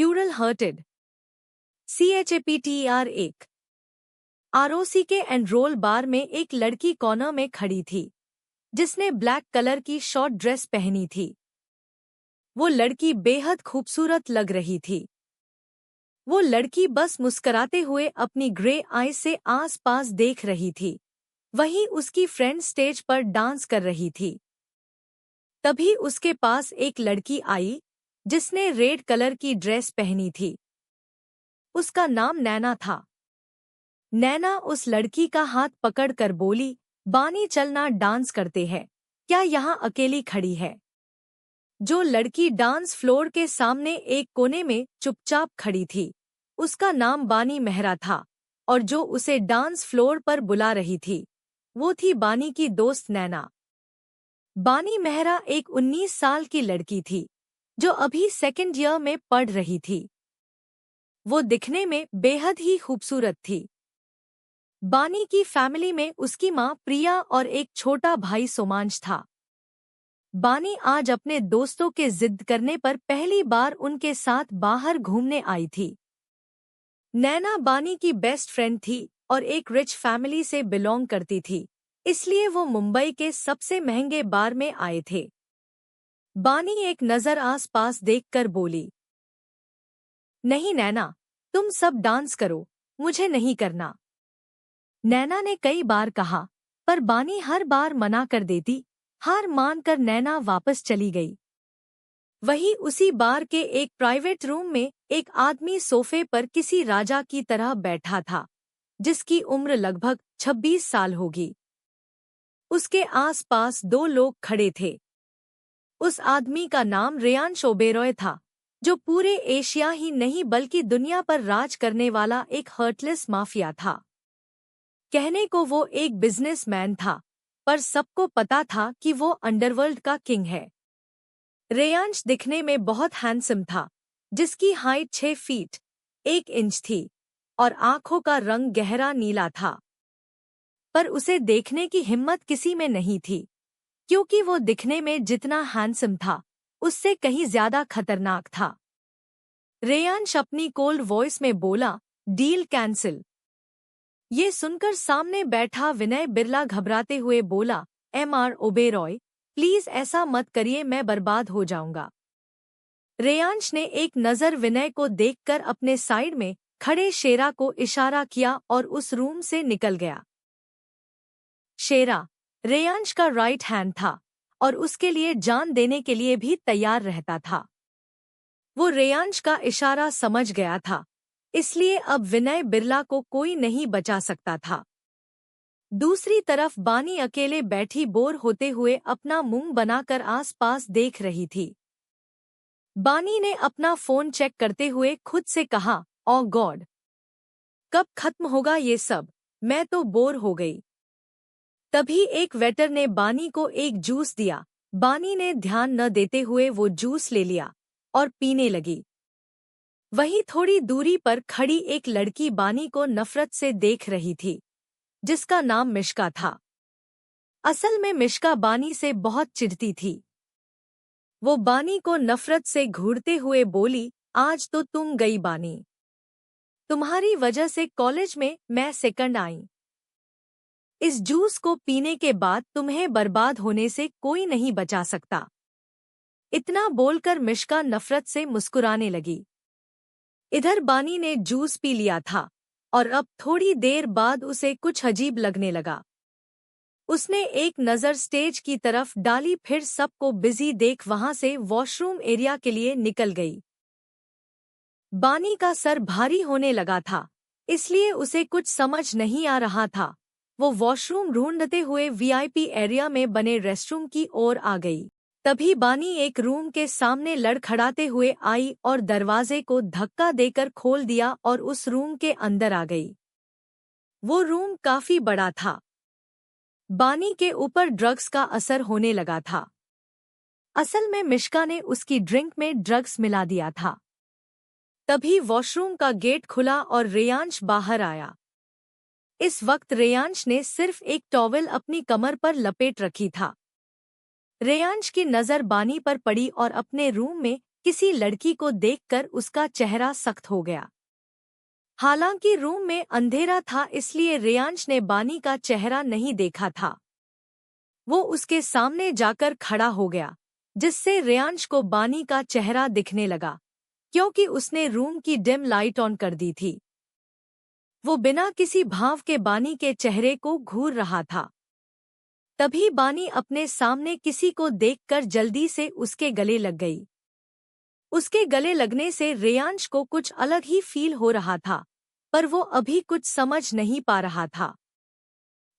Crucial hurted CHAPTER 1 ROC के enrol बार में एक लड़की कॉर्नर में खड़ी थी जिसने ब्लैक कलर की शॉर्ट ड्रेस पहनी थी। वो लड़की बेहद खूबसूरत लग रही थी। वो लड़की बस मुस्कुराते हुए अपनी ग्रे आई से आसपास देख रही थी। वहीं उसकी फ्रेंड स्टेज पर डांस कर रही थी। तभी उसके पास एक लड़की आई जिसने रेड कलर की ड्रेस पहनी थी। उसका नाम नैना था। नैना उस लड़की का हाथ पकड़कर बोली, बानी चलना डांस करते हैं, क्या यहाँ अकेली खड़ी है? जो लड़की डांस फ्लोर के सामने एक कोने में चुपचाप खड़ी थी, उसका नाम बानी मेहरा था और जो उसे डांस फ्लोर पर बुला रही थी, वो थी बानी की दोस्त नैना। बानी मेहरा एक 19 साल की लड़की थी, जो अभी सेकंड ईयर में पढ़ रही थी। वो दिखने में बेहद ही खूबसूरत थी। बानी की फैमिली में उसकी माँ प्रिया और एक छोटा भाई सोमांश था। बानी आज अपने दोस्तों के जिद करने पर पहली बार उनके साथ बाहर घूमने आई थी। नैना बानी की बेस्ट फ्रेंड थी और एक रिच फैमिली से बिलोंग करती थी, इसलिए वो मुंबई के सबसे महंगे बार में आए थे। बानी एक नज़र आसपास देखकर बोली, नहीं नैना, तुम सब डांस करो, मुझे नहीं करना। नैना ने कई बार कहा, पर बानी हर बार मना कर देती। हार मानकर नैना वापस चली गई। वहीं उसी बार के एक प्राइवेट रूम में एक आदमी सोफे पर किसी राजा की तरह बैठा था, जिसकी उम्र लगभग 26 साल होगी। उसके आसपास 2 लोग खड़े थे। उस आदमी का नाम रेयांश ओबेरॉय था, जो पूरे एशिया ही नहीं बल्कि दुनिया पर राज करने वाला एक हर्टलेस माफिया था। कहने को वो एक बिजनेसमैन था, पर सबको पता था कि वो अंडरवर्ल्ड का किंग है। रेयांश दिखने में बहुत हैंडसम था, जिसकी हाइट 6 फीट 1 इंच थी और आंखों का रंग गहरा नीला था। पर उसे देखने की हिम्मत किसी में नहीं थी, क्योंकि वो दिखने में जितना हैंडसम था, उससे कहीं ज्यादा खतरनाक था। रेयांश अपनी कोल्ड वॉइस में बोला, डील कैंसिल। ये सुनकर सामने बैठा विनय बिरला घबराते हुए बोला, MR ओबेरॉय, प्लीज ऐसा मत करिए, मैं बर्बाद हो जाऊंगा। रेयांश ने एक नज़र विनय को देखकर अपने साइड में खड़े शेरा को इशारा किया और उस रूम से निकल गया। शेरा रेयांश का राइट हैंड था और उसके लिए जान देने के लिए भी तैयार रहता था। वो रेयांश का इशारा समझ गया था, इसलिए अब विनय बिरला को कोई नहीं बचा सकता था। दूसरी तरफ बानी अकेले बैठी बोर होते हुए अपना मुंह बनाकर आसपास देख रही थी। बानी ने अपना फोन चेक करते हुए खुद से कहा, ओ गॉड, कब खत्म होगा ये सब, मैं तो बोर हो गई। तभी एक वेटर ने बानी को एक जूस दिया। बानी ने ध्यान न देते हुए वो जूस ले लिया और पीने लगी। वहीं थोड़ी दूरी पर खड़ी एक लड़की बानी को नफरत से देख रही थी, जिसका नाम मिश्का था। असल में मिश्का बानी से बहुत चिढ़ती थी। वो बानी को नफरत से घूरते हुए बोली, आज तो तुम गई बानी, तुम्हारी वजह से कॉलेज में मैं सेकंड आई। इस जूस को पीने के बाद तुम्हें बर्बाद होने से कोई नहीं बचा सकता। इतना बोलकर मिश्का नफरत से मुस्कुराने लगी। इधर बानी ने जूस पी लिया था और अब थोड़ी देर बाद उसे कुछ अजीब लगने लगा। उसने एक नज़र स्टेज की तरफ डाली, फिर सबको बिजी देख वहां से वॉशरूम एरिया के लिए निकल गई। बानी का सर भारी होने लगा था, इसलिए उसे कुछ समझ नहीं आ रहा था। वो वॉशरूम ढूंढते हुए VIP एरिया में बने रेस्टरूम की ओर आ गई। तभी बानी एक रूम के सामने लड़खड़ाते हुए आई और दरवाजे को धक्का देकर खोल दिया और उस रूम के अंदर आ गई। वो रूम काफी बड़ा था। बानी के ऊपर ड्रग्स का असर होने लगा था। असल में मिश्का ने उसकी ड्रिंक में ड्रग्स मिला दिया था। तभी वॉशरूम का गेट खुला और रेयांश बाहर आया। इस वक्त रेयांश ने सिर्फ एक टॉवेल अपनी कमर पर लपेट रखी था। रेयांश की नज़र बानी पर पड़ी और अपने रूम में किसी लड़की को देखकर उसका चेहरा सख्त हो गया। हालांकि रूम में अंधेरा था, इसलिए रेयांश ने बानी का चेहरा नहीं देखा था। वो उसके सामने जाकर खड़ा हो गया, जिससे रेयांश को बानी का चेहरा दिखने लगा, क्योंकि उसने रूम की डिम लाइट ऑन कर दी थी। वो बिना किसी भाव के बानी के चेहरे को घूर रहा था। तभी बानी अपने सामने किसी को देखकर जल्दी से उसके गले लग गई। उसके गले लगने से रेयांश को कुछ अलग ही फील हो रहा था, पर वो अभी कुछ समझ नहीं पा रहा था।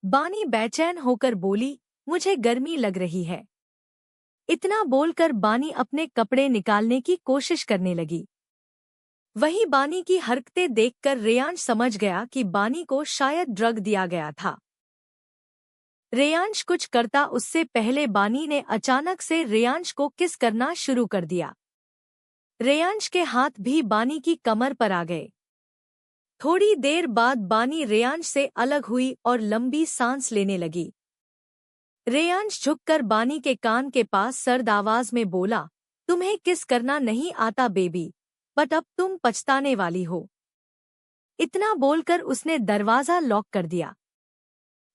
बानी बेचैन होकर बोली, मुझे गर्मी लग रही है। इतना बोलकर बानी अपने कपड़े निकालने की कोशिश करने लगी। वहीं बानी की हरकतें देखकर रेयांश समझ गया कि बानी को शायद ड्रग दिया गया था। रेयांश कुछ करता उससे पहले बानी ने अचानक से रेयांश को किस करना शुरू कर दिया। रेयांश के हाथ भी बानी की कमर पर आ गए। थोड़ी देर बाद बानी रेयांश से अलग हुई और लंबी सांस लेने लगी। रेयांश झुककर बानी के कान के पास सर्द आवाज में बोला, तुम्हें किस करना नहीं आता बेबी, बट अब तुम पछताने वाली हो। इतना बोलकर उसने दरवाजा लॉक कर दिया।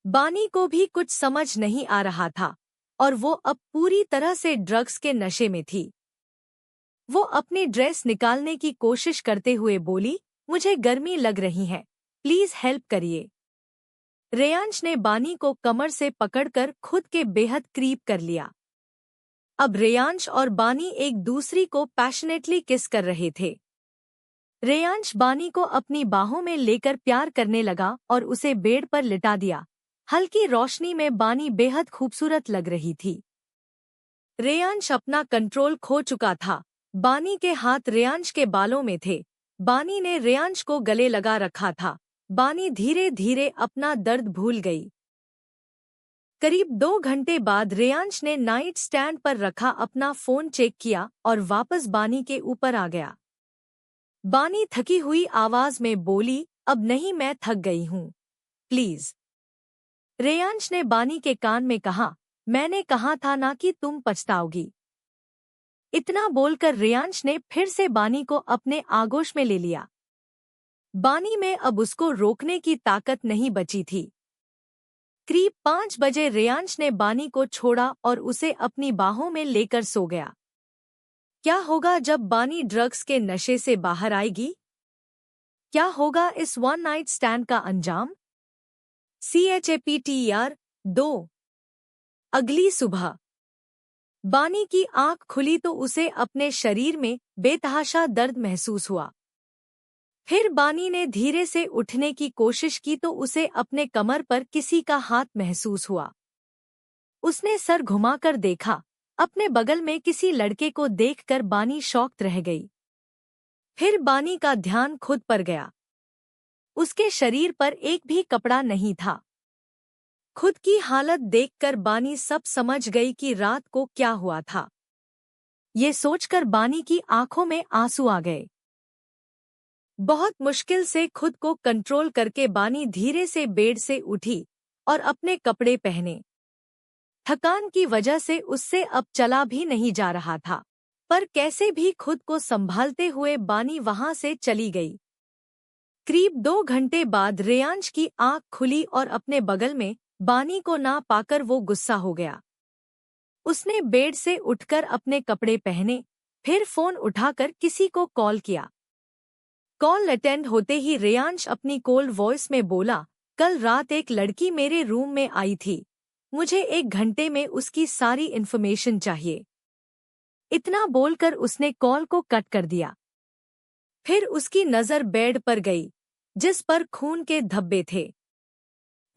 बानी को भी कुछ समझ नहीं आ रहा था और वो अब पूरी तरह से ड्रग्स के नशे में थी। वो अपनी ड्रेस निकालने की कोशिश करते हुए बोली, मुझे गर्मी लग रही है, प्लीज हेल्प करिए। रेयांश ने बानी को कमर से पकड़कर खुद के बेहद करीब कर लिया। अब रेयांश और बानी एक दूसरी को पैशनेटली किस कर रहे थे। रेयांश बानी को अपनी बाहों में लेकर प्यार करने लगा और उसे बेड पर लिटा दिया। हल्की रोशनी में बानी बेहद खूबसूरत लग रही थी। रेयांश अपना कंट्रोल खो चुका था। बानी के हाथ रेयांश के बालों में थे। बानी ने रेयांश को गले लगा रखा था। बानी धीरे धीरे अपना दर्द भूल गई। करीब 2 घंटे बाद रेयांश ने नाइट स्टैंड पर रखा अपना फोन चेक किया और वापस बानी के ऊपर आ गया। बानी थकी हुई आवाज में बोली, अब नहीं, मैं थक गई हूँ, प्लीज। रेयांश ने बानी के कान में कहा, मैंने कहा था ना कि तुम पछताओगी। इतना बोलकर रेयांश ने फिर से बानी को अपने आगोश में ले लिया। बानी में अब उसको रोकने की ताकत नहीं बची थी। करीब 5 बजे रेयांश ने बानी को छोड़ा और उसे अपनी बाहों में लेकर सो गया। क्या होगा जब बानी ड्रग्स के नशे से बाहर आएगी? क्या होगा इस वन नाइट स्टैंड का अंजाम? CHAPTER 2। अगली सुबह बानी की आंख खुली तो उसे अपने शरीर में बेतहाशा दर्द महसूस हुआ। फिर बानी ने धीरे से उठने की कोशिश की तो उसे अपने कमर पर किसी का हाथ महसूस हुआ। उसने सर घुमाकर देखा। अपने बगल में किसी लड़के को देखकर बानी शॉक्ड रह गई। फिर बानी का ध्यान खुद पर गया। उसके शरीर पर एक भी कपड़ा नहीं था। खुद की हालत देखकर बानी सब समझ गई कि रात को क्या हुआ था। ये सोचकर बानी की आंखों में आंसू आ गए। बहुत मुश्किल से खुद को कंट्रोल करके बानी धीरे से बेड से उठी और अपने कपड़े पहने। थकान की वजह से उससे अब चला भी नहीं जा रहा था, पर कैसे भी खुद को संभालते हुए बानी वहां से चली गई। करीब 2 घंटे बाद रेयांश की आंख खुली और अपने बगल में बानी को ना पाकर वो गुस्सा हो गया। उसने बेड से उठकर अपने कपड़े पहने, फिर फोन उठाकर किसी को कॉल किया। कॉल अटेंड होते ही रेयांश अपनी कोल्ड वॉइस में बोला, कल रात एक लड़की मेरे रूम में आई थी, मुझे 1 घंटे में उसकी सारी इन्फॉर्मेशन चाहिए। इतना बोलकर उसने कॉल को कट कर दिया। फिर उसकी नज़र बेड पर गई, जिस पर खून के धब्बे थे।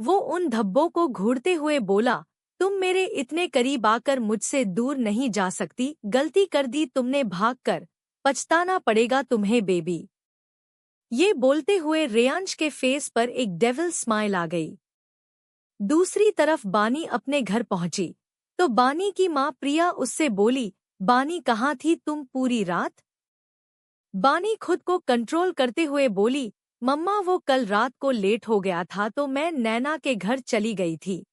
वो उन धब्बों को घूरते हुए बोला, तुम मेरे इतने करीब आकर मुझसे दूर नहीं जा सकती, गलती कर दी तुमने भागकर, पछताना पड़ेगा तुम्हें बेबी। ये बोलते हुए रेयांश के फेस पर एक डेविल स्माइल आ गई। दूसरी तरफ बानी अपने घर पहुंची तो बानी की माँ प्रिया उससे बोली, बानी कहाँ थी तुम पूरी रात? बानी खुद को कंट्रोल करते हुए बोली, मम्मा वो कल रात को लेट हो गया था तो मैं नैना के घर चली गई थी।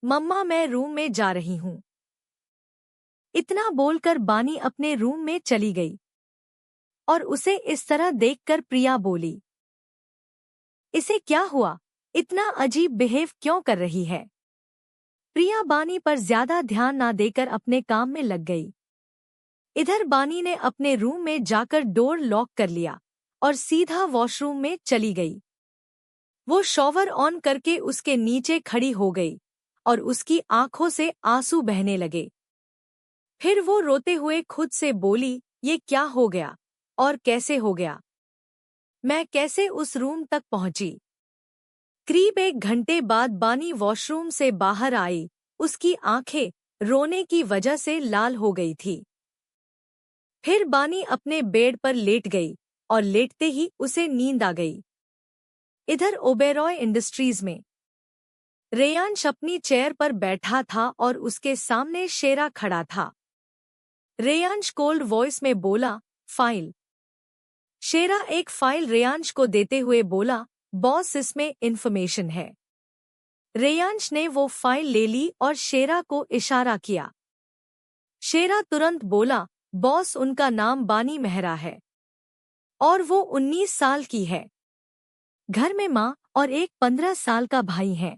मम्मा मैं रूम में जा रही हूँ। इतना बोलकर बानी अपने रूम में चली गई। और उसे इस तरह देखकर प्रिया बोली, इसे क्या हुआ? इतना अजीब बिहेव क्यों कर रही है? प्रिया बानी पर ज्यादा ध्यान ना देकर अपने काम में लग गई। इधर बानी ने अपने रूम में जाकर डोर लॉक कर लिया और सीधा वॉशरूम में चली गई। वो शॉवर ऑन करके उसके नीचे खड़ी हो गई और उसकी आंखों से आंसू बहने लगे। फिर वो रोते हुए खुद से बोली, ये क्या हो गया और कैसे हो गया? मैं कैसे उस रूम तक पहुंची? करीब 1 घंटे बाद बानी वॉशरूम से बाहर आई। उसकी आंखें रोने की वजह से लाल हो गई थी। फिर बानी अपने बेड पर लेट गई और लेटते ही उसे नींद आ गई। इधर ओबेरॉय इंडस्ट्रीज में रेयांश अपनी चेयर पर बैठा था और उसके सामने शेरा खड़ा था। रेयांश कोल्ड वॉइस में बोला, फाइल। शेरा एक फाइल रेयांश को देते हुए बोला, बॉस इसमें इंफॉर्मेशन है। रेयांश ने वो फाइल ले ली और शेरा को इशारा किया। शेरा तुरंत बोला, बॉस उनका नाम बानी मेहरा है और वो 19 साल की है। घर में माँ और एक 15 साल का भाई है।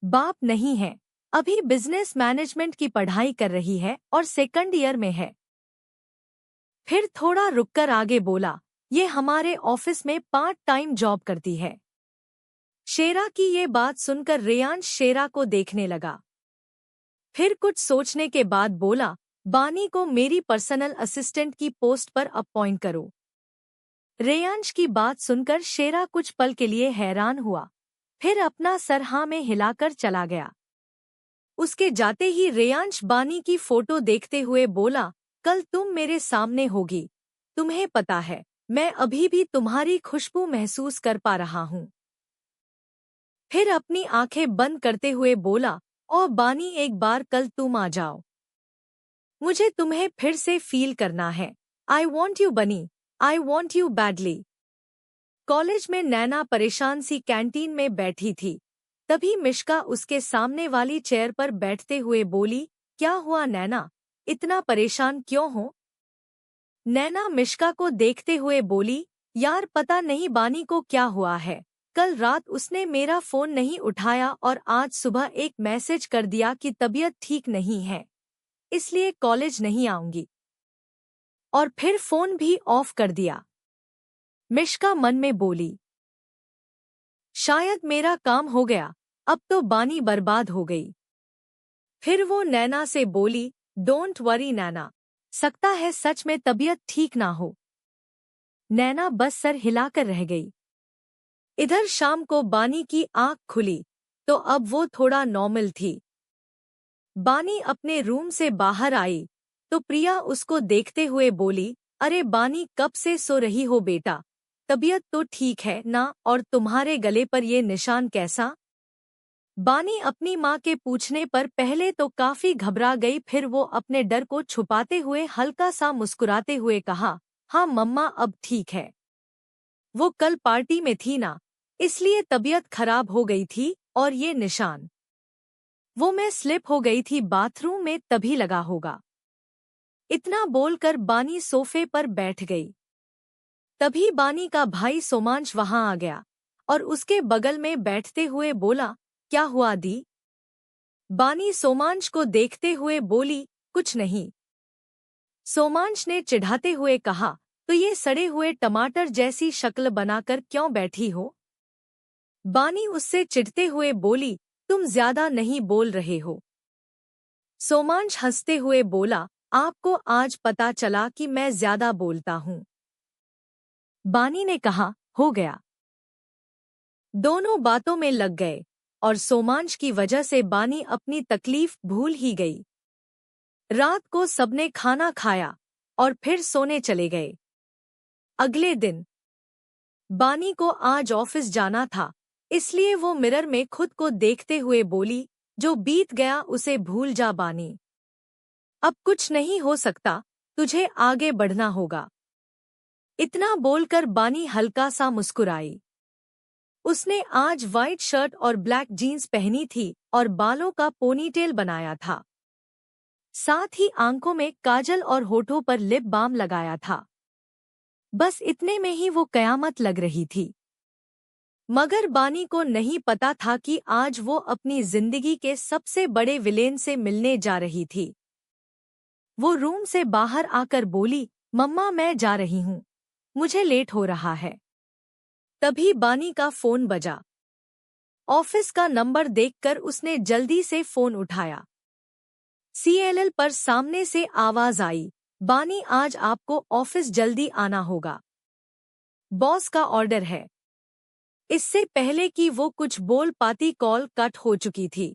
बाप नहीं है। अभी बिजनेस मैनेजमेंट की पढ़ाई कर रही है और 2nd ईयर में है। फिर थोड़ा रुककर आगे बोला, ये हमारे ऑफिस में पार्ट टाइम जॉब करती है। शेरा की ये बात सुनकर रेयांश शेरा को देखने लगा। फिर कुछ सोचने के बाद बोला, बानी को मेरी पर्सनल असिस्टेंट की पोस्ट पर अपॉइंट करो। रेयांश की बात सुनकर शेरा कुछ पल के लिए हैरान हुआ, फिर अपना सर हाँ में हिलाकर चला गया। उसके जाते ही रेयांश बानी की फोटो देखते हुए बोला, कल तुम मेरे सामने होगी। तुम्हें पता है, मैं अभी भी तुम्हारी खुशबू महसूस कर पा रहा हूँ। फिर अपनी आंखें बंद करते हुए बोला, ओ बानी, एक बार कल तुम आ जाओ। मुझे तुम्हें फिर से फील करना है। आई वॉन्ट यू बनी, I want you badly. College में नैना परेशान सी कैंटीन में बैठी थी। तभी मिश्का उसके सामने वाली चेयर पर बैठते हुए बोली, क्या हुआ नैना, इतना परेशान क्यों हो? नैना मिश्का को देखते हुए बोली, यार पता नहीं बानी को क्या हुआ है। कल रात उसने मेरा फोन नहीं उठाया और आज सुबह एक मैसेज कर दिया कि तबीयत ठीक नहीं है, इसलिए कॉलेज नहीं आऊंगी। और फिर फोन भी ऑफ कर दिया। मिश्का मन में बोली, शायद मेरा काम हो गया, अब तो बानी बर्बाद हो गई। फिर वो नैना से बोली, डोंट वरी नैना, सकता है सच में तबीयत ठीक ना हो। नैना बस सर हिलाकर रह गई। इधर शाम को बानी की आंख खुली तो अब वो थोड़ा नॉर्मल थी। बानी अपने रूम से बाहर आई तो प्रिया उसको देखते हुए बोली, अरे बानी, कब से सो रही हो बेटा? तबीयत तो ठीक है ना? और तुम्हारे गले पर ये निशान कैसा? बानी अपनी माँ के पूछने पर पहले तो काफी घबरा गई, फिर वो अपने डर को छुपाते हुए हल्का सा मुस्कुराते हुए कहा, हाँ मम्मा, अब ठीक है। वो कल पार्टी में थी ना, इसलिए तबीयत खराब हो गई थी और ये निशान वो मैं स्लिप हो गई थी बाथरूम में तभी लगा होगा। इतना बोलकर बानी सोफे पर बैठ गई। तभी बानी का भाई सोमांश वहां आ गया और उसके बगल में बैठते हुए बोला, क्या हुआ दी? बानी सोमांश को देखते हुए बोली, कुछ नहीं। सोमांश ने चिढ़ाते हुए कहा, तो ये सड़े हुए टमाटर जैसी शक्ल बनाकर क्यों बैठी हो? बानी उससे चिढ़ते हुए बोली, तुम ज्यादा नहीं बोल रहे हो। सोमांश हंसते हुए बोला, आपको आज पता चला कि मैं ज्यादा बोलता हूँ। बानी ने कहा, हो गया। दोनों बातों में लग गए और सोमांश की वजह से बानी अपनी तकलीफ भूल ही गई। रात को सबने खाना खाया और फिर सोने चले गए। अगले दिन बानी को आज ऑफिस जाना था, इसलिए वो मिरर में खुद को देखते हुए बोली, जो बीत गया उसे भूल जा बानी। अब कुछ नहीं हो सकता, तुझे आगे बढ़ना होगा। इतना बोलकर बानी हल्का सा मुस्कुराई। उसने आज व्हाइट शर्ट और ब्लैक जीन्स पहनी थी और बालों का पोनीटेल बनाया था। साथ ही आंखों में काजल और होठों पर लिप बाम लगाया था। बस इतने में ही वो कयामत लग रही थी। मगर बानी को नहीं पता था कि आज वो अपनी जिंदगी के सबसे बड़े विलेन से मिलने जा रही थी। वो रूम से बाहर आकर बोली, मम्मा मैं जा रही हूँ, मुझे लेट हो रहा है। तभी बानी का फोन बजा। ऑफिस का नंबर देखकर उसने जल्दी से फोन उठाया। सीएलएल पर सामने से आवाज आई, बानी आज आपको ऑफिस जल्दी आना होगा, बॉस का ऑर्डर है। इससे पहले कि वो कुछ बोल पाती कॉल कट हो चुकी थी।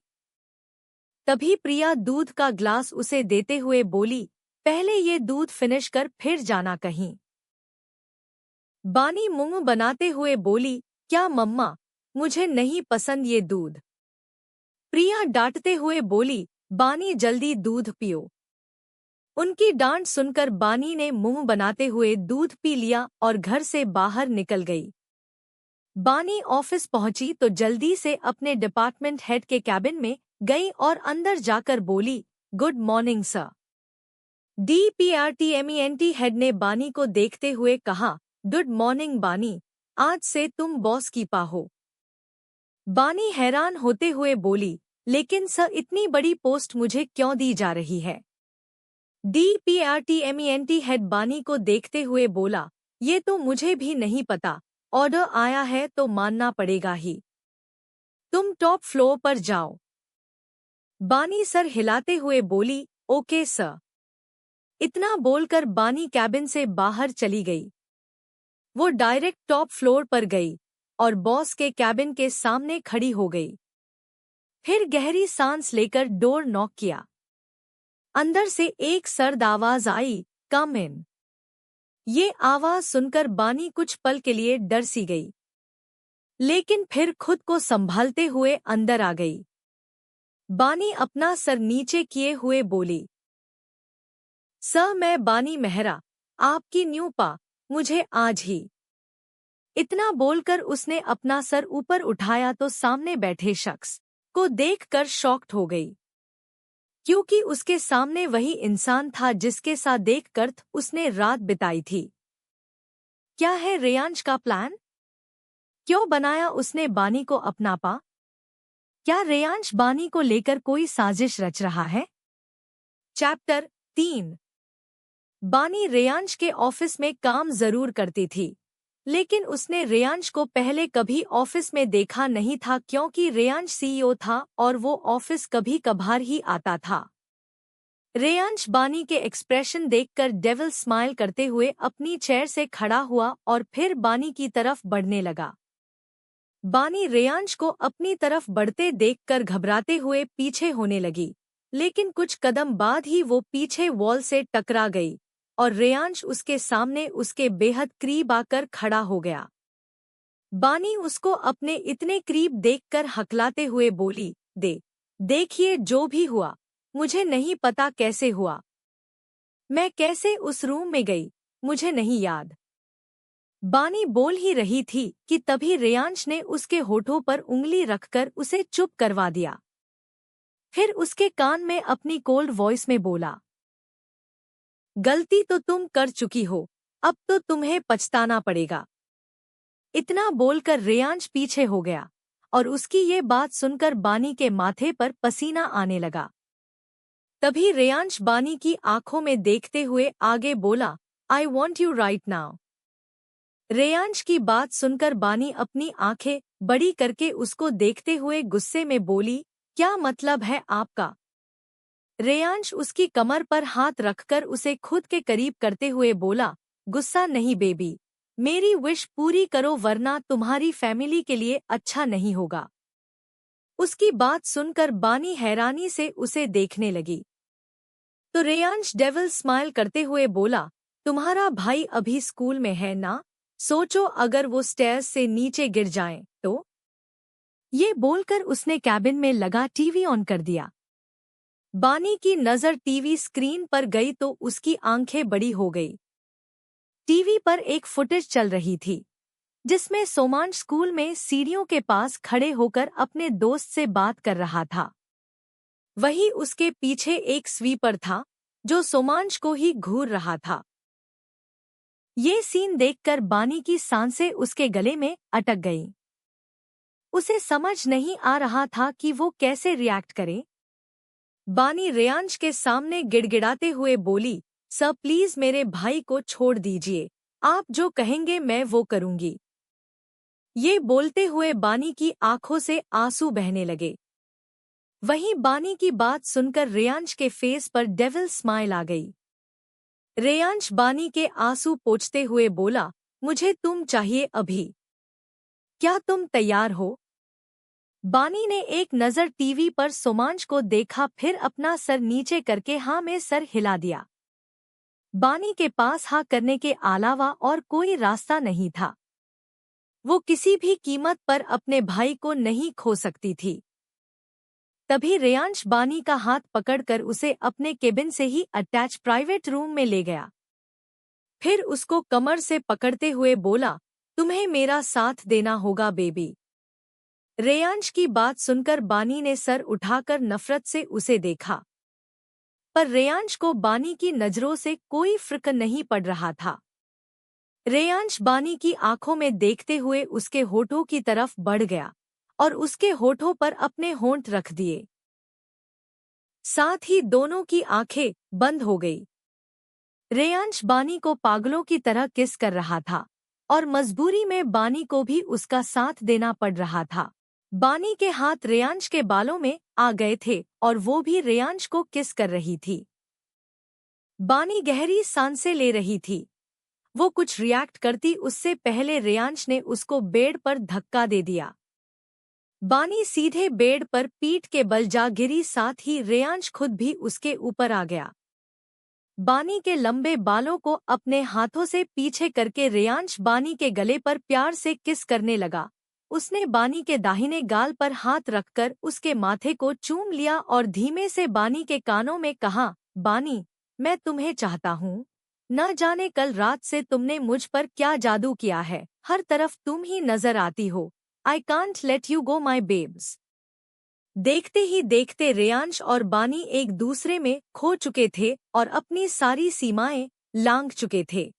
तभी प्रिया दूध का ग्लास उसे देते हुए बोली, पहले ये दूध फिनिश कर फिर जाना कहीं। बानी मुंह बनाते हुए बोली, क्या मम्मा, मुझे नहीं पसंद ये दूध। प्रिया डांटते हुए बोली, बानी जल्दी दूध पियो। उनकी डांट सुनकर बानी ने मुंह बनाते हुए दूध पी लिया और घर से बाहर निकल गई। बानी ऑफिस पहुंची तो जल्दी से अपने डिपार्टमेंट हेड के कैबिन में गई और अंदर जाकर बोली, good morning sir. Department head ने बानी को देखते हुए कहा, गुड मॉर्निंग बानी, आज से तुम बॉस की पा हो। बानी हैरान होते हुए बोली, लेकिन सर इतनी बड़ी पोस्ट मुझे क्यों दी जा रही है। डिपार्टमेंट हेड बानी को देखते हुए बोला, ये तो मुझे भी नहीं पता, ऑर्डर आया है तो मानना पड़ेगा ही। तुम टॉप फ्लोर पर जाओ। बानी सर हिलाते हुए बोली, ओके सर। इतना बोलकर बानी कैबिन से बाहर चली गई। वो डायरेक्ट टॉप फ्लोर पर गई और बॉस के कैबिन के सामने खड़ी हो गई। फिर गहरी सांस लेकर डोर नॉक किया। अंदर से एक सर्द आवाज आई, कम इन। ये आवाज सुनकर बानी कुछ पल के लिए डर सी गई, लेकिन फिर खुद को संभालते हुए अंदर आ गई। बानी अपना सर नीचे किए हुए बोली, सर मैं बानी मेहरा, आपकी न्यू पा, मुझे आज ही। इतना बोलकर उसने अपना सर ऊपर उठाया तो सामने बैठे शख्स को देखकर शॉक्ड हो गई, क्योंकि उसके सामने वही इंसान था जिसके साथ देखकर उसने रात बिताई थी। क्या है रेयांश का प्लान? क्यों बनाया उसने बानी को अपना पा? क्या रेयांश बानी को लेकर कोई साजिश रच रहा है? चैप्टर 3। बानी रेयांश के ऑफिस में काम जरूर करती थी, लेकिन उसने रेयांश को पहले कभी ऑफिस में देखा नहीं था, क्योंकि रेयांश सीईओ था और वो ऑफिस कभी कभार ही आता था। रेयांश बानी के एक्सप्रेशन देखकर डेविल स्माइल करते हुए अपनी चेयर से खड़ा हुआ और फिर बानी की तरफ बढ़ने लगा। बानी रेयांश को अपनी तरफ बढ़ते देखकर घबराते हुए पीछे होने लगी, लेकिन कुछ कदम बाद ही वो पीछे वॉल से टकरा गई और रेयांश उसके सामने उसके बेहद करीब आकर खड़ा हो गया। बानी उसको अपने इतने करीब देखकर हकलाते हुए बोली, देखिए जो भी हुआ, मुझे नहीं पता कैसे हुआ। मैं कैसे उस रूम में गई, मुझे नहीं याद। बानी बोल ही रही थी कि तभी रेयांश ने उसके होठों पर उंगली रखकर उसे चुप करवा दिया। फिर उसके कान में अपनी कोल्ड वॉइस में बोला, गलती तो तुम कर चुकी हो, अब तो तुम्हें पछताना पड़ेगा। इतना बोलकर रेयांश पीछे हो गया और उसकी ये बात सुनकर बानी के माथे पर पसीना आने लगा। तभी रेयांश बानी की आंखों में देखते हुए आगे बोला, I want you right now. Reyansh की बात सुनकर बानी अपनी आंखें बड़ी करके उसको देखते हुए गुस्से में बोली, क्या मतलब है आपका? रेयांश उसकी कमर पर हाथ रखकर उसे खुद के करीब करते हुए बोला, गुस्सा नहीं बेबी, मेरी विश पूरी करो वरना तुम्हारी फैमिली के लिए अच्छा नहीं होगा। उसकी बात सुनकर बानी हैरानी से उसे देखने लगी तो रेयांश डेविल स्माइल करते हुए बोला, तुम्हारा भाई अभी स्कूल में है ना, सोचो अगर वो स्टेयर्स से नीचे गिर जाए तो। ये बोलकर उसने कैबिन में लगा टीवी ऑन कर दिया। बानी की नजर टीवी स्क्रीन पर गई तो उसकी आंखें बड़ी हो गई। टीवी पर एक फुटेज चल रही थी जिसमें सोमांश स्कूल में सीढ़ियों के पास खड़े होकर अपने दोस्त से बात कर रहा था। वही उसके पीछे एक स्वीपर था जो सोमांश को ही घूर रहा था। ये सीन देखकर बानी की सांसें उसके गले में अटक गईं। उसे समझ नहीं आ रहा था कि वो कैसे रिएक्ट करे। बानी रेयांश के सामने गिड़गिड़ाते हुए बोली, सर प्लीज मेरे भाई को छोड़ दीजिए, आप जो कहेंगे मैं वो करूंगी। ये बोलते हुए बानी की आंखों से आंसू बहने लगे। वहीं बानी की बात सुनकर रेयांश के फेस पर डेविल स्माइल आ गई। रेयांश बानी के आंसू पोंछते हुए बोला, मुझे तुम चाहिए अभी। क्या तुम तैयार हो? बानी ने एक नज़र टीवी पर सोमांश को देखा, फिर अपना सर नीचे करके हाँ में सर हिला दिया। बानी के पास हाँ करने के अलावा और कोई रास्ता नहीं था। वो किसी भी कीमत पर अपने भाई को नहीं खो सकती थी। तभी रेयांश बानी का हाथ पकड़कर उसे अपने केबिन से ही अटैच प्राइवेट रूम में ले गया। फिर उसको कमर से पकड़ते हुए बोला, तुम्हें मेरा साथ देना होगा बेबी। रेयांश की बात सुनकर बानी ने सर उठाकर नफरत से उसे देखा, पर रेयांश को बानी की नजरों से कोई फर्क नहीं पड़ रहा था। रेयांश बानी की आंखों में देखते हुए उसके होठों की तरफ बढ़ गया और उसके होठों पर अपने होंठ रख दिए। साथ ही दोनों की आंखें बंद हो गई। रेयांश बानी को पागलों की तरह किस कर रहा था और मजबूरी में बानी को भी उसका साथ देना पड़ रहा था। बानी के हाथ रेयांश के बालों में आ गए थे और वो भी रेयांश को किस कर रही थी। बानी गहरी सांसें ले रही थी। वो कुछ रिएक्ट करती उससे पहले रेयांश ने उसको बेड पर धक्का दे दिया। बानी सीधे बेड पर पीठ के बल जा गिरी, साथ ही रेयांश खुद भी उसके ऊपर आ गया। बानी के लंबे बालों को अपने हाथों से पीछे करके रेयांश बानी के गले पर प्यार से किस करने लगा। उसने बानी के दाहिने गाल पर हाथ रखकर उसके माथे को चूम लिया और धीमे से बानी के कानों में कहा, बानी, मैं तुम्हें चाहता हूँ। न जाने कल रात से तुमने मुझ पर क्या जादू किया है, हर तरफ तुम ही नजर आती हो। I can't let you go my babes. देखते ही देखते रेयांश और बानी एक दूसरे में खो चुके थे और अपनी सारी सीमाएं लांघ चुके थे।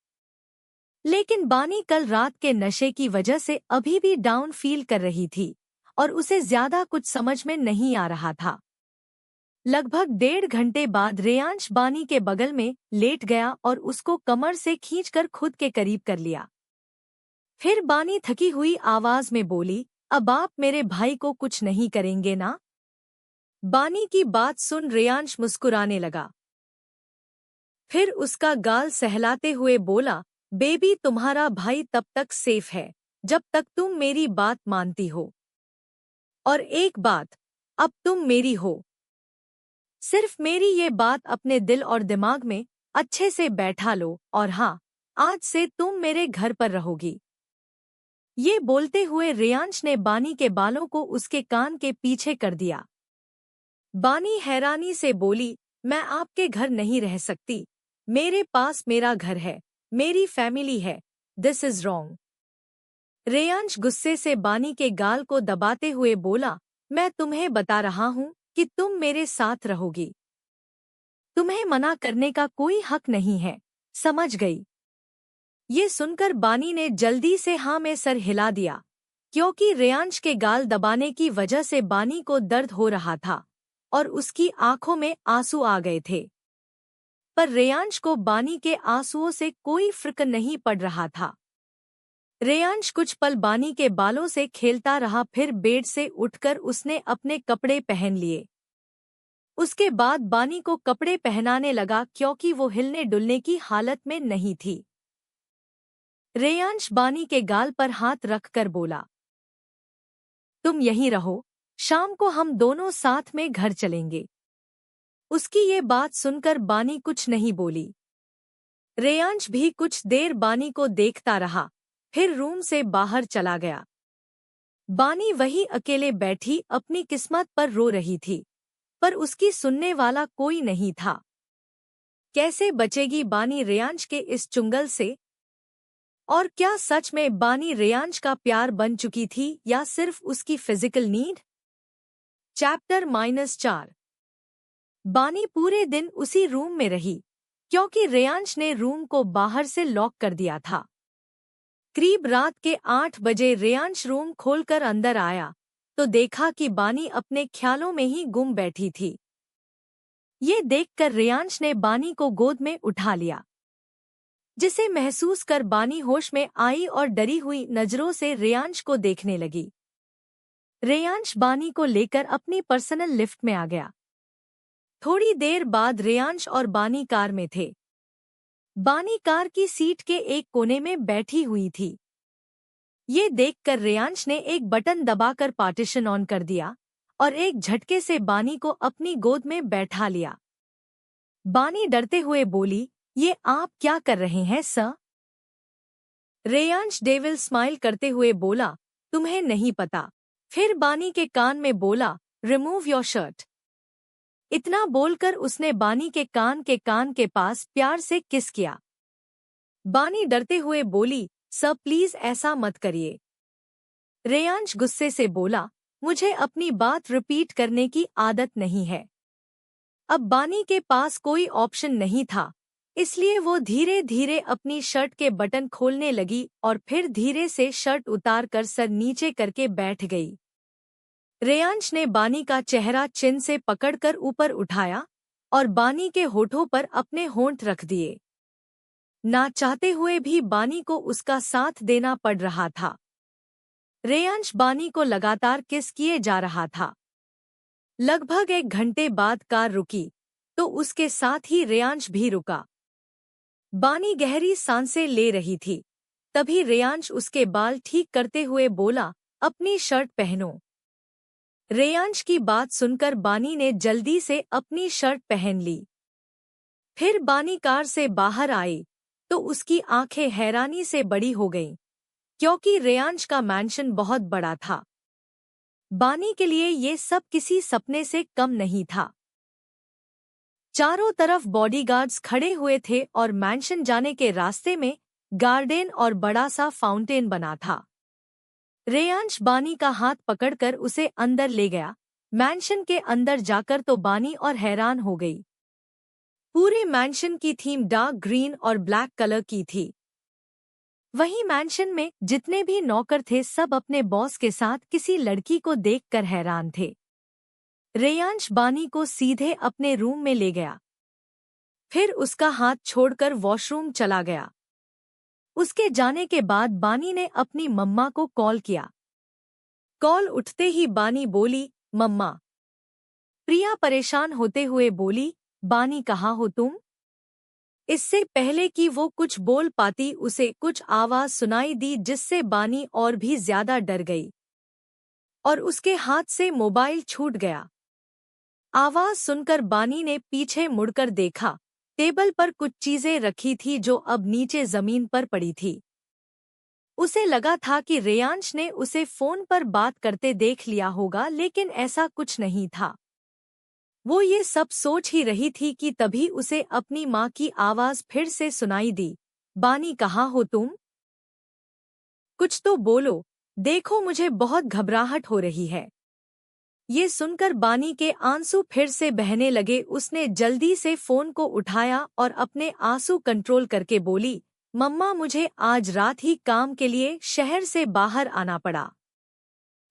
लेकिन बानी कल रात के नशे की वजह से अभी भी डाउन फील कर रही थी और उसे ज्यादा कुछ समझ में नहीं आ रहा था। लगभग 1.5 घंटे बाद रेयांश बानी के बगल में लेट गया और उसको कमर से खींचकर खुद के करीब कर लिया। फिर बानी थकी हुई आवाज में बोली, अब आप मेरे भाई को कुछ नहीं करेंगे ना? बानी की बात सुन रेयांश मुस्कुराने लगा। फिर उसका गाल सहलाते हुए बोला, बेबी तुम्हारा भाई तब तक सेफ है जब तक तुम मेरी बात मानती हो। और एक बात, अब तुम मेरी हो। सिर्फ मेरी ये बात अपने दिल और दिमाग में अच्छे से बैठा लो और हाँ, आज से तुम मेरे घर पर रहोगी। ये बोलते हुए रेयांश ने बानी के बालों को उसके कान के पीछे कर दिया। बानी हैरानी से बोली, मैं आपके घर नहीं रह सकती। मेरे पास मेरा घर है, मेरी फैमिली है। This is wrong. रेयांश गुस्से से बानी के गाल को दबाते हुए बोला, मैं तुम्हें बता रहा हूँ कि तुम मेरे साथ रहोगी। तुम्हें मना करने का कोई हक नहीं है, समझ गई? ये सुनकर बानी ने जल्दी से हाँ में सर हिला दिया, क्योंकि रेयांश के गाल दबाने की वजह से बानी को दर्द हो रहा था और उसकी आंखों में आंसू आ गए थे। पर रेयांश को बानी के आंसुओं से कोई फर्क नहीं पड़ रहा था। रेयांश कुछ पल बानी के बालों से खेलता रहा, फिर बेड से उठकर उसने अपने कपड़े पहन लिए। उसके बाद बानी को कपड़े पहनाने लगा क्योंकि वो हिलने डुलने की हालत में नहीं थी। रेयांश बानी के गाल पर हाथ रखकर बोला, तुम यहीं रहो, शाम को हम दोनों साथ में घर चलेंगे। उसकी ये बात सुनकर बानी कुछ नहीं बोली। रेयांश भी कुछ देर बानी को देखता रहा, फिर रूम से बाहर चला गया। बानी वही अकेले बैठी अपनी किस्मत पर रो रही थी, पर उसकी सुनने वाला कोई नहीं था। कैसे बचेगी बानी रेयांश के इस चुंगल से? और क्या सच में बानी रेयांश का प्यार बन चुकी थी या सिर्फ उसकी फिजिकल नीड? चैप्टर -4। बानी पूरे दिन उसी रूम में रही। क्योंकि रेयांश ने रूम को बाहर से लॉक कर दिया था। करीब रात के 8 बजे रेयांश रूम खोलकर अंदर आया तो देखा कि बानी अपने ख्यालों में ही गुम बैठी थी। ये देखकर रेयांश ने बानी को गोद में उठा लिया, जिसे महसूस कर बानी होश में आई और डरी हुई नजरों से रेयांश को देखने लगी। रेयांश बानी को लेकर अपनी पर्सनल लिफ्ट में आ गया। थोड़ी देर बाद रेयांश और बानी कार में थे। बानी कार की सीट के एक कोने में बैठी हुई थी। ये देखकर रेयांश ने एक बटन दबाकर पार्टीशन ऑन कर दिया और एक झटके से बानी को अपनी गोद में बैठा लिया। बानी डरते हुए बोली, ये आप क्या कर रहे हैं सर? रेयांश डेविल स्माइल करते हुए बोला, तुम्हें नहीं पता। फिर बानी के कान में बोला, रिमूव योर शर्ट। इतना बोलकर उसने बानी के कान के पास प्यार से किस किया। बानी डरते हुए बोली, सर प्लीज ऐसा मत करिए। रेयांश गुस्से से बोला, मुझे अपनी बात रिपीट करने की आदत नहीं है। अब बानी के पास कोई ऑप्शन नहीं था, इसलिए वो धीरे धीरे अपनी शर्ट के बटन खोलने लगी और फिर धीरे से शर्ट उतार कर सर नीचे करके बैठ गई। रेयांश ने बानी का चेहरा चिन से पकड़कर ऊपर उठाया और बानी के होठों पर अपने होंठ रख दिए। ना चाहते हुए भी बानी को उसका साथ देना पड़ रहा था। रेयांश बानी को लगातार किस किए जा रहा था। लगभग 1 घंटे बाद कार रुकी तो उसके साथ ही रेयांश भी रुका। बानी गहरी सांसें ले रही थी। तभी रेयांश उसके बाल ठीक करते हुए बोला, अपनी शर्ट पहनो। रेयांश की बात सुनकर बानी ने जल्दी से अपनी शर्ट पहन ली। फिर बानी कार से बाहर आई तो उसकी आंखें हैरानी से बड़ी हो गईं, क्योंकि रेयांश का मैंशन बहुत बड़ा था। बानी के लिए ये सब किसी सपने से कम नहीं था। चारों तरफ बॉडीगार्ड्स खड़े हुए थे और मैंशन जाने के रास्ते में गार्डन और बड़ा सा फाउंटेन बना था। रेयांश बानी का हाथ पकड़कर उसे अंदर ले गया। मैंशन के अंदर जाकर तो बानी और हैरान हो गई। पूरे मैंशन की थीम डार्क ग्रीन और ब्लैक कलर की थी। वहीं मैंशन में जितने भी नौकर थे सब अपने बॉस के साथ किसी लड़की को देखकर हैरान थे। रेयांश बानी को सीधे अपने रूम में ले गया। फिर उसका हाथ छोड़कर वॉशरूम चला गया। उसके जाने के बाद बानी ने अपनी मम्मा को कॉल किया। कॉल उठते ही बानी बोली, मम्मा। प्रिया परेशान होते हुए बोली, बानी कहाँ हो तुम? इससे पहले कि वो कुछ बोल पाती उसे कुछ आवाज सुनाई दी, जिससे बानी और भी ज्यादा डर गई और उसके हाथ से मोबाइल छूट गया। आवाज सुनकर बानी ने पीछे मुड़कर देखा। टेबल पर कुछ चीजें रखी थी जो अब नीचे जमीन पर पड़ी थी। उसे लगा था कि रेयांश ने उसे फोन पर बात करते देख लिया होगा, लेकिन ऐसा कुछ नहीं था। वो ये सब सोच ही रही थी कि तभी उसे अपनी माँ की आवाज फिर से सुनाई दी, बानी कहाँ हो तुम? कुछ तो बोलो, देखो मुझे बहुत घबराहट हो रही है। ये सुनकर बानी के आंसू फिर से बहने लगे। उसने जल्दी से फोन को उठाया और अपने आंसू कंट्रोल करके बोली, मम्मा मुझे आज रात ही काम के लिए शहर से बाहर आना पड़ा।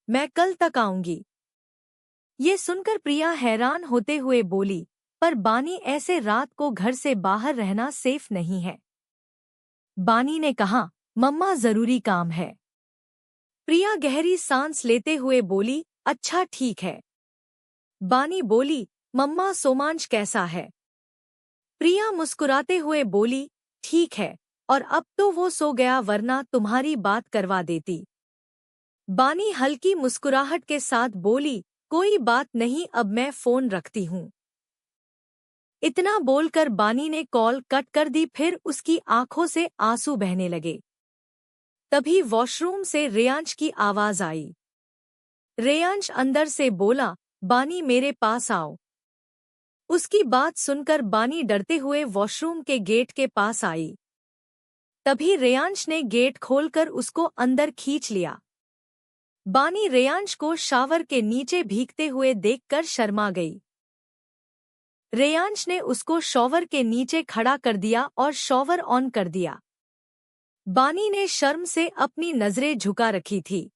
मैं कल तक आऊंगी। ये सुनकर प्रिया हैरान होते हुए बोली, पर बानी ऐसे रात को घर से बाहर रहना सेफ नहीं है। बानी ने कहा, मम्मा जरूरी काम है। प्रिया गहरी सांस लेते हुए बोली, अच्छा ठीक है। बानी बोली, मम्मा सोमांश कैसा है? प्रिया मुस्कुराते हुए बोली, ठीक है, और अब तो वो सो गया, वरना तुम्हारी बात करवा देती। बानी हल्की मुस्कुराहट के साथ बोली, कोई बात नहीं, अब मैं फोन रखती हूँ। इतना बोलकर बानी ने कॉल कट कर दी। फिर उसकी आंखों से आंसू बहने लगे। तभी वॉशरूम से रेयांश की आवाज आई। रेयांश अंदर से बोला, बानी मेरे पास आओ। उसकी बात सुनकर बानी डरते हुए वॉशरूम के गेट के पास आई। तभी रेयांश ने गेट खोलकर उसको अंदर खींच लिया। बानी रेयांश को शावर के नीचे भीगते हुए देखकर शर्मा गई। रेयांश ने उसको शॉवर के नीचे खड़ा कर दिया और शॉवर ऑन कर दिया। बानी ने शर्म से अपनी नजरें झुका रखी थी।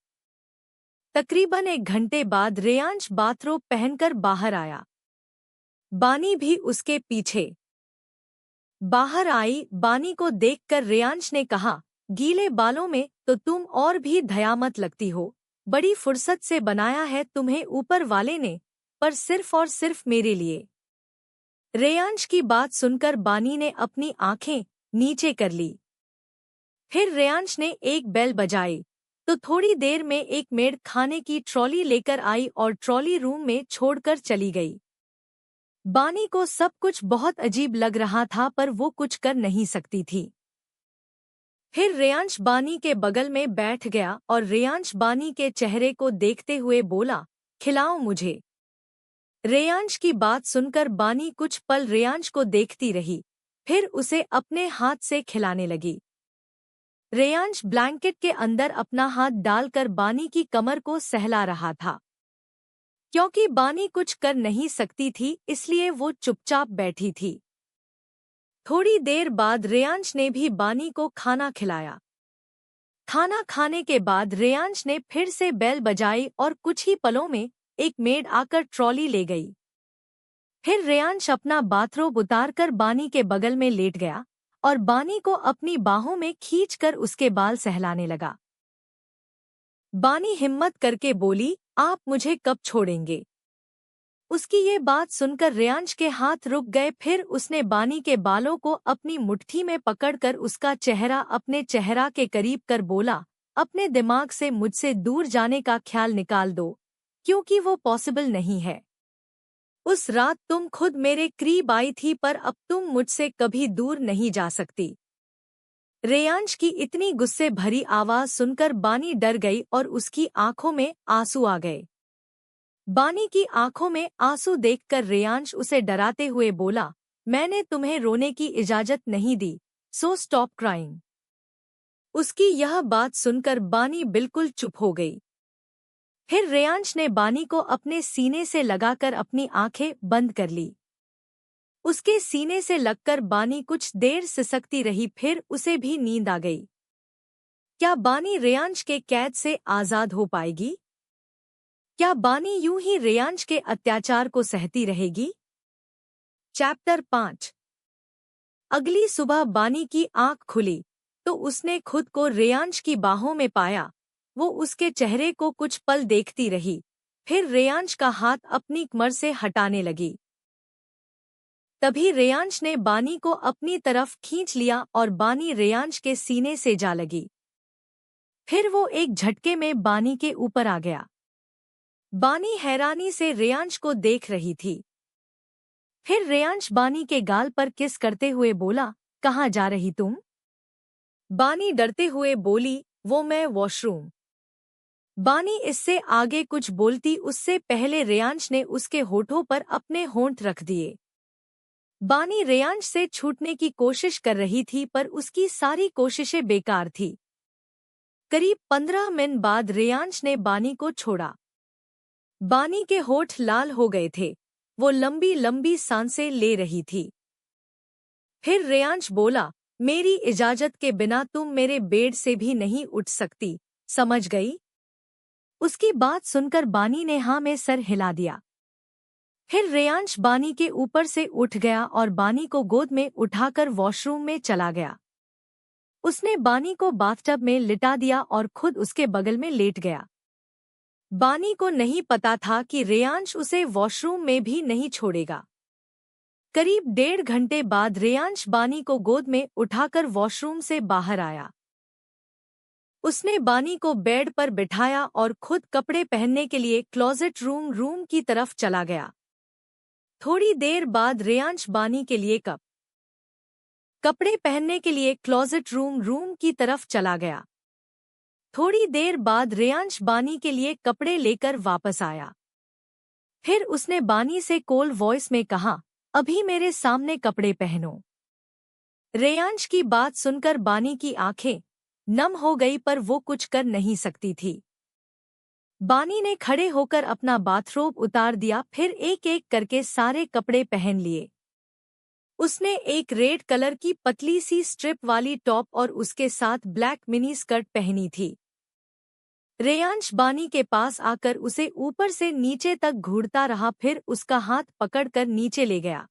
तकरीबन 1 घंटे बाद रेयांश बाथरोब पहनकर बाहर आया। बानी भी उसके पीछे बाहर आई। बानी को देखकर रेयांश ने कहा, गीले बालों में तो तुम और भी दयामत लगती हो। बड़ी फुर्सत से बनाया है तुम्हें ऊपर वाले ने, पर सिर्फ और सिर्फ मेरे लिए। रेयांश की बात सुनकर बानी ने अपनी आंखें नीचे कर ली। फिर रेयांश ने एक बेल बजाई तो थोड़ी देर में एक मेड खाने की ट्रॉली लेकर आई और ट्रॉली रूम में छोड़कर चली गई। बानी को सब कुछ बहुत अजीब लग रहा था, पर वो कुछ कर नहीं सकती थी। फिर रेयांश बानी के बगल में बैठ गया और रेयांश बानी के चेहरे को देखते हुए बोला, खिलाओ मुझे। रेयांश की बात सुनकर बानी कुछ पल रेयांश को देखती रही, फिर उसे अपने हाथ से खिलाने लगी। रेयांश ब्लैंकेट के अंदर अपना हाथ डालकर बानी की कमर को सहला रहा था। क्योंकि बानी कुछ कर नहीं सकती थी, इसलिए वो चुपचाप बैठी थी। थोड़ी देर बाद रेयांश ने भी बानी को खाना खिलाया। खाना खाने के बाद रेयांश ने फिर से बेल बजाई और कुछ ही पलों में एक मेड आकर ट्रॉली ले गई। फिर रेयांश अपना बाथरोब उतारकर बानी के बगल में लेट गया और बानी को अपनी बाहों में खींचकर उसके बाल सहलाने लगा। बानी हिम्मत करके बोली, आप मुझे कब छोड़ेंगे? उसकी ये बात सुनकर रेयांश के हाथ रुक गए। फिर उसने बानी के बालों को अपनी मुट्ठी में पकड़कर उसका चेहरा अपने चेहरा के करीब कर बोला, अपने दिमाग से मुझसे दूर जाने का ख्याल निकाल दो, क्योंकि वो पॉसिबल नहीं है। उस रात तुम खुद मेरे करीब आई थी, पर अब तुम मुझसे कभी दूर नहीं जा सकती। रेयांश की इतनी गुस्से भरी आवाज सुनकर बानी डर गई और उसकी आंखों में आंसू आ गए। बानी की आंखों में आंसू देखकर रेयांश उसे डराते हुए बोला, मैंने तुम्हें रोने की इजाजत नहीं दी, सो स्टॉप क्राइंग। उसकी यह बात सुनकर बानी बिल्कुल चुप हो गई। फिर रेयांश ने बानी को अपने सीने से लगाकर अपनी आंखें बंद कर ली। उसके सीने से लगकर बानी कुछ देर सिसकती रही, फिर उसे भी नींद आ गई। क्या बानी रेयांश के कैद से आजाद हो पाएगी? क्या बानी यूं ही रेयांश के अत्याचार को सहती रहेगी? चैप्टर 5। अगली सुबह बानी की आंख खुली तो उसने खुद को रेयांश की बाहों में पाया। वो उसके चेहरे को कुछ पल देखती रही, फिर रेयांश का हाथ अपनी कमर से हटाने लगी। तभी रेयांश ने बानी को अपनी तरफ खींच लिया और बानी रेयांश के सीने से जा लगी। फिर वो एक झटके में बानी के ऊपर आ गया। बानी हैरानी से रेयांश को देख रही थी। फिर रेयांश बानी के गाल पर किस करते हुए बोला, कहाँ जा रही तुम? बानी डरते हुए बोली, वो मैं वॉशरूम। बानी इससे आगे कुछ बोलती उससे पहले रेयांश ने उसके होठों पर अपने होंठ रख दिए। बानी रेयांश से छूटने की कोशिश कर रही थी, पर उसकी सारी कोशिशें बेकार थी। करीब 15 मिनट बाद रेयांश ने बानी को छोड़ा। बानी के होठ लाल हो गए थे, वो लंबी लंबी सांसें ले रही थी। फिर रेयांश बोला, मेरी इजाजत के बिना तुम मेरे बेड से भी नहीं उठ सकती, समझ गई? उसकी बात सुनकर बानी ने हाँ में सर हिला दिया। फिर रेयांश बानी के ऊपर से उठ गया और बानी को गोद में उठाकर वॉशरूम में चला गया। उसने बानी को बाथटब में लिटा दिया और खुद उसके बगल में लेट गया। बानी को नहीं पता था कि रेयांश उसे वॉशरूम में भी नहीं छोड़ेगा। करीब 1.5 घंटे बाद रेयांश बानी को गोद में उठाकर वॉशरूम से बाहर आया। उसने बानी को बेड पर बिठाया और खुद कपड़े पहनने के लिए क्लोजेट रूम की तरफ चला गया। थोड़ी देर बाद रेयांश बानी के लिए कपड़े पहनने के लिए क्लोजेट रूम की तरफ चला गया। थोड़ी देर बाद रेयांश बानी के लिए कपड़े लेकर वापस आया। फिर उसने बानी से कोल्ड वॉइस में कहा, अभी मेरे सामने कपड़े पहनो। रेयांश की बात सुनकर बानी की आंखें नम हो गई, पर वो कुछ कर नहीं सकती थी। बानी ने खड़े होकर अपना बाथरोब उतार दिया, फिर एक एक करके सारे कपड़े पहन लिए। उसने एक रेड कलर की पतली सी स्ट्रिप वाली टॉप और उसके साथ ब्लैक मिनी स्कर्ट पहनी थी। रेयांश बानी के पास आकर उसे ऊपर से नीचे तक घूरता रहा, फिर उसका हाथ पकड़कर नीचे ले गया।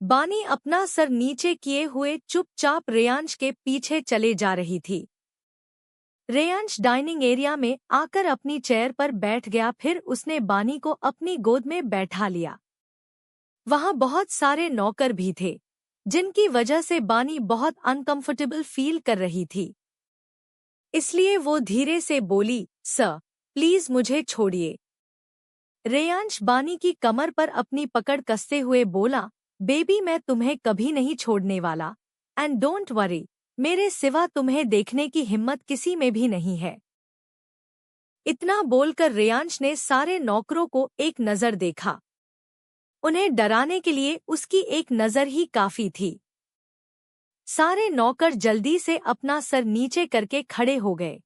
बानी अपना सर नीचे किए हुए चुपचाप रेयांश के पीछे चले जा रही थी। रेयांश डाइनिंग एरिया में आकर अपनी चेयर पर बैठ गया, फिर उसने बानी को अपनी गोद में बैठा लिया। वहां बहुत सारे नौकर भी थे, जिनकी वजह से बानी बहुत अनकंफर्टेबल फील कर रही थी। इसलिए वो धीरे से बोली, सर प्लीज मुझे छोड़िए। रेयांश बानी की कमर पर अपनी पकड़ कसते हुए बोला, बेबी मैं तुम्हें कभी नहीं छोड़ने वाला, एंड डोंट वरी, मेरे सिवा तुम्हें देखने की हिम्मत किसी में भी नहीं है। इतना बोलकर रेयांश ने सारे नौकरों को एक नज़र देखा। उन्हें डराने के लिए उसकी एक नज़र ही काफी थी। सारे नौकर जल्दी से अपना सर नीचे करके खड़े हो गए।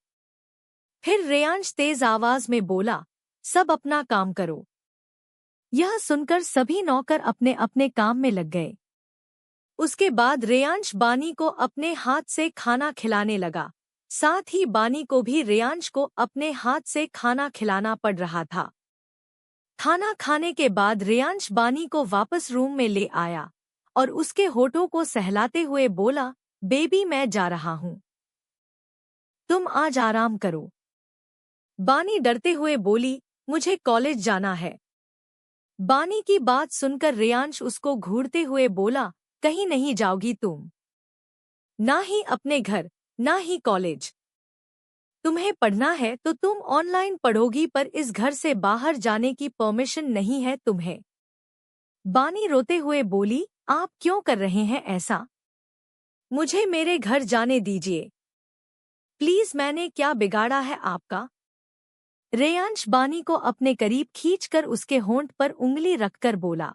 फिर रेयांश तेज आवाज में बोला, सब अपना काम करो। यह सुनकर सभी नौकर अपने अपने काम में लग गए। उसके बाद रेयांश बानी को अपने हाथ से खाना खिलाने लगा। साथ ही बानी को भी रेयांश को अपने हाथ से खाना खिलाना पड़ रहा था। खाना खाने के बाद रेयांश बानी को वापस रूम में ले आया और उसके होठों को सहलाते हुए बोला, बेबी मैं जा रहा हूँ, तुम आज आराम करो। बानी डरते हुए बोली, मुझे कॉलेज जाना है। बानी की बात सुनकर रेयांश उसको घूरते हुए बोला, कहीं नहीं जाओगी तुम, ना ही अपने घर ना ही कॉलेज। तुम्हें पढ़ना है तो तुम ऑनलाइन पढ़ोगी, पर इस घर से बाहर जाने की परमिशन नहीं है तुम्हें। बानी रोते हुए बोली, आप क्यों कर रहे हैं ऐसा? मुझे मेरे घर जाने दीजिए प्लीज, मैंने क्या बिगाड़ा है आपका? रेयांश बानी को अपने करीब खींचकर उसके होंठ पर उंगली रखकर बोला,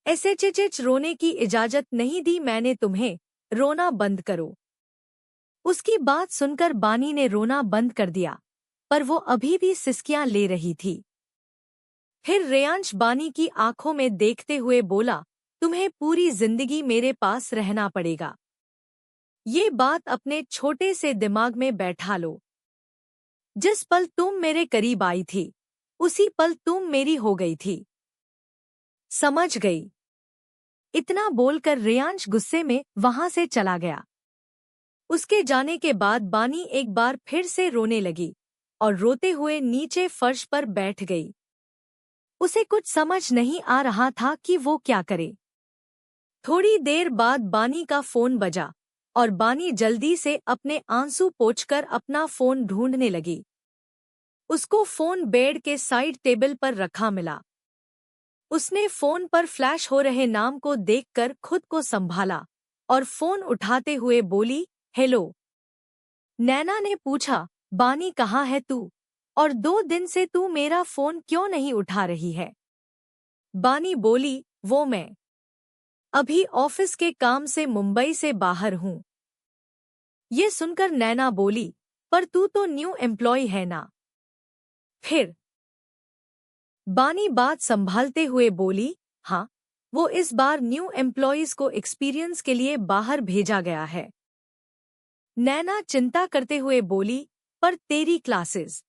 ऐसे चिचिच रोने की इजाजत नहीं दी मैंने तुम्हें, रोना बंद करो। उसकी बात सुनकर बानी ने रोना बंद कर दिया, पर वो अभी भी सिसकियां ले रही थी। फिर रेयांश बानी की आंखों में देखते हुए बोला, तुम्हें पूरी जिंदगी मेरे पास रहना पड़ेगा। ये बात अपने छोटे से दिमाग में बैठा लो। जिस पल तुम मेरे करीब आई थी, उसी पल तुम मेरी हो गई थी। समझ गई? इतना बोलकर रेयांश गुस्से में वहां से चला गया। उसके जाने के बाद बानी एक बार फिर से रोने लगी और रोते हुए नीचे फर्श पर बैठ गई। उसे कुछ समझ नहीं आ रहा था कि वो क्या करे। थोड़ी देर बाद बानी का फोन बजा और बानी जल्दी से अपने आंसू पोंछकर अपना फोन ढूंढने लगी। उसको फोन बेड के साइड टेबल पर रखा मिला। उसने फोन पर फ्लैश हो रहे नाम को देखकर खुद को संभाला और फोन उठाते हुए बोली, हेलो। नैना ने पूछा, बानी कहाँ है तू, और 2 दिन से तू मेरा फोन क्यों नहीं उठा रही है? बानी बोली, वो मैं अभी ऑफिस के काम से मुंबई से बाहर हूँ। ये सुनकर नैना बोली, पर तू तो न्यू एम्प्लॉय है ना? फिर बानी बात संभालते हुए बोली, हाँ, वो इस बार न्यू एम्प्लॉयज को एक्सपीरियंस के लिए बाहर भेजा गया है। नैना चिंता करते हुए बोली, पर तेरी क्लासेस?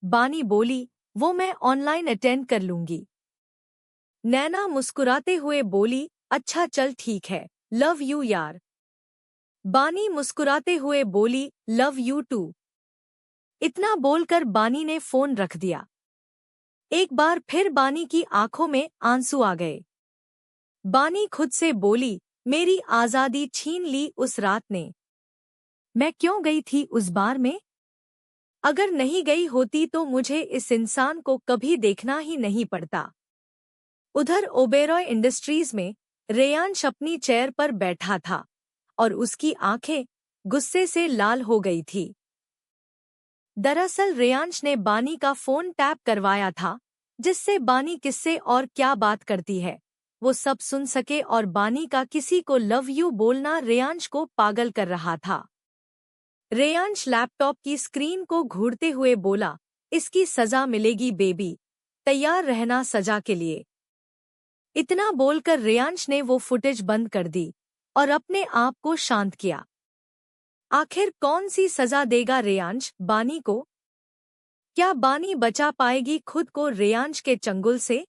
बानी बोली, वो मैं ऑनलाइन अटेंड कर लूंगी। नैना मुस्कुराते हुए बोली, अच्छा चल ठीक है, लव यू यार। बानी मुस्कुराते हुए बोली, लव यू टू। इतना बोलकर बानी ने फोन रख दिया। एक बार फिर बानी की आंखों में आंसू आ गए। बानी खुद से बोली, मेरी आजादी छीन ली उस रात ने। मैं क्यों गई थी उस बार में? अगर नहीं गई होती तो मुझे इस इंसान को कभी देखना ही नहीं पड़ता। उधर ओबेरॉय इंडस्ट्रीज में रेयांश अपनी चेयर पर बैठा था और उसकी आंखें गुस्से से लाल हो गई थी। दरअसल रेयांश ने बानी का फोन टैप करवाया था, जिससे बानी किससे और क्या बात करती है वो सब सुन सके, और बानी का किसी को लव यू बोलना रेयांश को पागल कर रहा था। रेयांश लैपटॉप की स्क्रीन को घूरते हुए बोला, इसकी सजा मिलेगी बेबी, तैयार रहना सजा के लिए। इतना बोलकर रेयांश ने वो फुटेज बंद कर दी और अपने आप को शांत किया। आखिर कौन सी सजा देगा रेयांश बानी को? क्या बानी बचा पाएगी खुद को रेयांश के चंगुल से?